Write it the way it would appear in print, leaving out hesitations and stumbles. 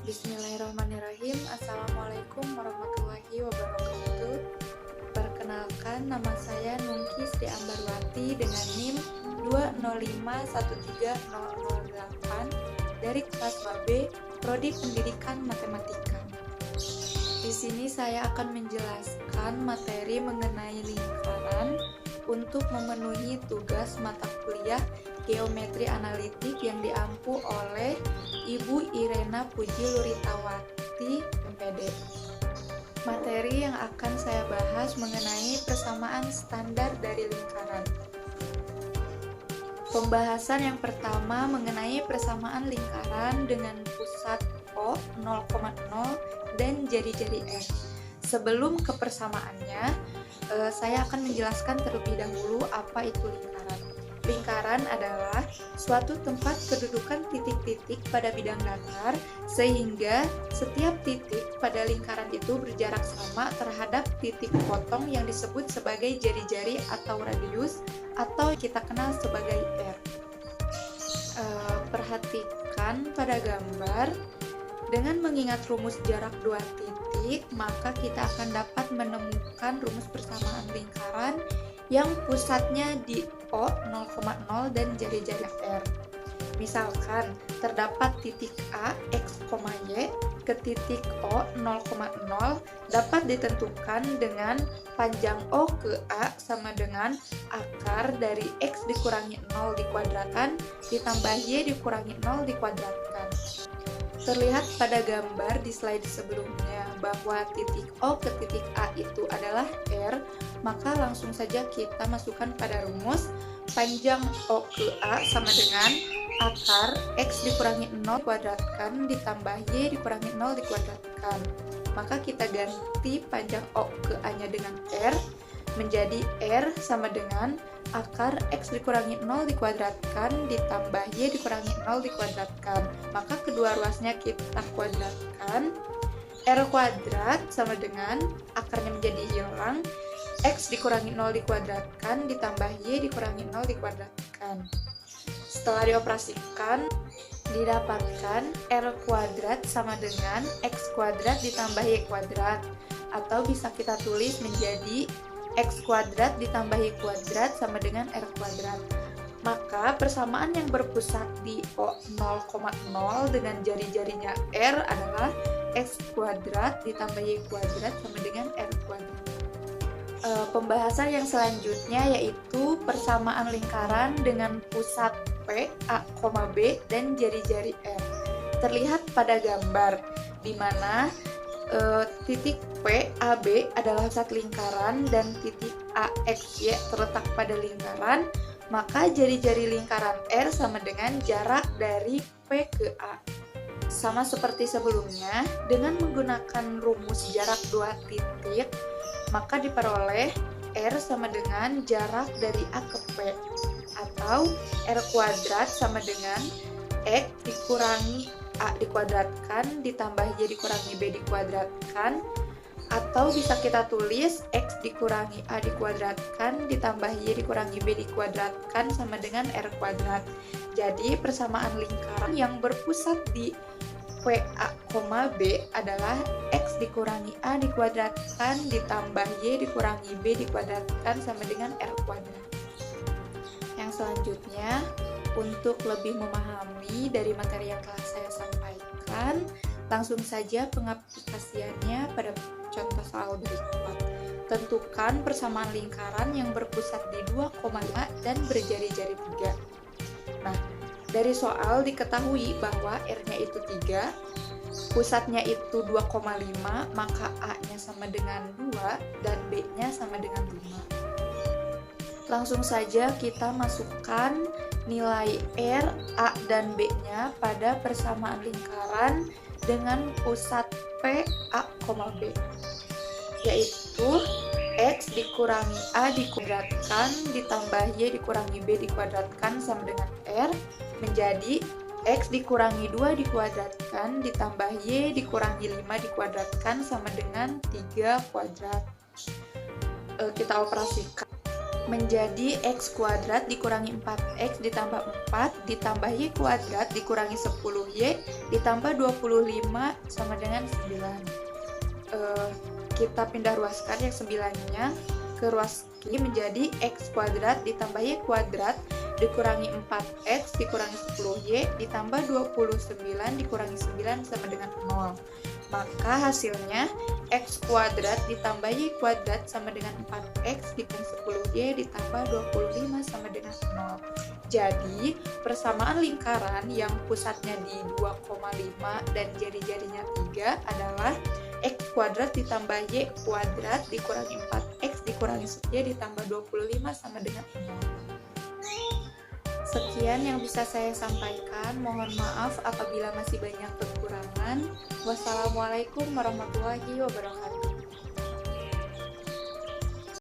Bismillahirrahmanirrahim. Assalamualaikum warahmatullahi wabarakatuh. Perkenalkan, nama saya Nungki Sri Ambarwati dengan NIM 2051308 dari kelas AB Prodi Pendidikan Matematika. Di sini saya akan menjelaskan materi mengenai lingkaran untuk memenuhi tugas mata kuliah Geometri Analitik yang diampu oleh Ibu Irena Puji Luritawati, MPD. Materi yang akan saya bahas mengenai persamaan standar dari lingkaran. Pembahasan yang pertama mengenai persamaan lingkaran dengan pusat O 0,0 dan jari-jari R. Sebelum ke persamaannya, saya akan menjelaskan terlebih dahulu apa itu lingkaran. Lingkaran adalah suatu tempat kedudukan titik-titik pada bidang datar, sehingga setiap titik pada lingkaran itu berjarak sama terhadap titik potong yang disebut sebagai jari-jari atau radius, atau kita kenal sebagai R. Perhatikan pada gambar, dengan mengingat rumus jarak dua titik, maka kita akan dapat menemukan rumus persamaan lingkaran yang pusatnya di O 0,0 dan jari-jari R. Misalkan, terdapat titik A, X, Y ke titik O 0,0 dapat ditentukan dengan panjang O ke A sama dengan akar dari X dikurangi 0 dikuadratkan ditambah Y dikurangi 0 dikuadratkan. Terlihat pada gambar di slide sebelumnya bahwa titik O ke titik A itu adalah R, maka langsung saja kita masukkan pada rumus panjang O ke A sama dengan akar X dikurangi 0 dikuadratkan ditambah Y dikurangi 0 dikuadratkan. Maka kita ganti panjang O ke A-nya dengan R, menjadi R sama dengan akar X dikurangi 0 dikuadratkan ditambah Y dikurangi 0 dikuadratkan. Maka kedua ruasnya kita kuadratkan. R kuadrat sama dengan akarnya menjadi hilang, X dikurangi 0 dikuadratkan ditambah Y dikurangi 0 dikuadratkan. Setelah dioperasikan, didapatkan R kuadrat sama dengan X kuadrat ditambah Y kuadrat, atau bisa kita tulis menjadi X kuadrat ditambah Y kuadrat sama dengan R kuadrat. Maka persamaan yang berpusat di O 0,0 dengan jari-jarinya R adalah X kuadrat ditambah Y kuadrat sama dengan R kuadrat. Pembahasan yang selanjutnya yaitu persamaan lingkaran dengan pusat P, A, B dan jari-jari R. Terlihat pada gambar di mana titik P, A, B adalah pusat lingkaran dan titik A, X, Y terletak pada lingkaran, maka jari-jari lingkaran R sama dengan jarak dari P ke A. Sama seperti sebelumnya, dengan menggunakan rumus jarak dua titik, maka diperoleh R sama dengan jarak dari A ke P, atau R kuadrat sama dengan X dikurangi A dikuadratkan ditambah Y dikurangi B dikuadratkan, atau bisa kita tulis X dikurangi A dikuadratkan ditambah Y dikurangi B dikuadratkan sama dengan R kuadrat. Jadi persamaan lingkaran yang berpusat di PA, B adalah X dikurangi A dikuadratkan ditambah Y dikurangi B dikuadratkan sama dengan R kuadrat. Yang selanjutnya, untuk lebih memahami dari materi yang telah saya sampaikan, langsung saja pengaplikasiannya pada contoh soal berikut. Tentukan persamaan lingkaran yang berpusat di 2,5 dan berjari-jari 3. Nah, dari soal diketahui bahwa R-nya itu 3, pusatnya itu 2,5, maka A-nya sama dengan 2 dan B-nya sama dengan 5. Langsung saja kita masukkan nilai R, A, dan B-nya pada persamaan lingkaran dengan pusat P, A, B, yaitu X dikurangi A dikuadratkan ditambah Y dikurangi B dikuadratkan sama dengan R, menjadi X dikurangi 2 dikuadratkan ditambah Y dikurangi 5 dikuadratkan sama dengan 3 kuadrat. Kita operasikan. menjadi X kuadrat dikurangi 4X ditambah 4 ditambah Y kuadrat dikurangi 10Y ditambah 25 sama dengan 9. Kita pindah ruaskan yang 9-nya ke ruas kiri menjadi X kuadrat ditambah Y kuadrat dikurangi 4X dikurangi 10Y ditambah 29 dikurangi 9 sama dengan 0. Maka hasilnya X kuadrat ditambah Y kuadrat sama dengan 4X dikurangi 10Y ditambah 25 sama dengan 0. Jadi persamaan lingkaran yang pusatnya di 2,5 dan jari-jarinya 3 adalah X kuadrat ditambah Y kuadrat dikurangi 4X dikurangi 10Y ditambah 25 sama dengan 0. Sekian yang bisa saya sampaikan. Mohon maaf apabila masih banyak kekurangan. Wassalamualaikum warahmatullahi wabarakatuh.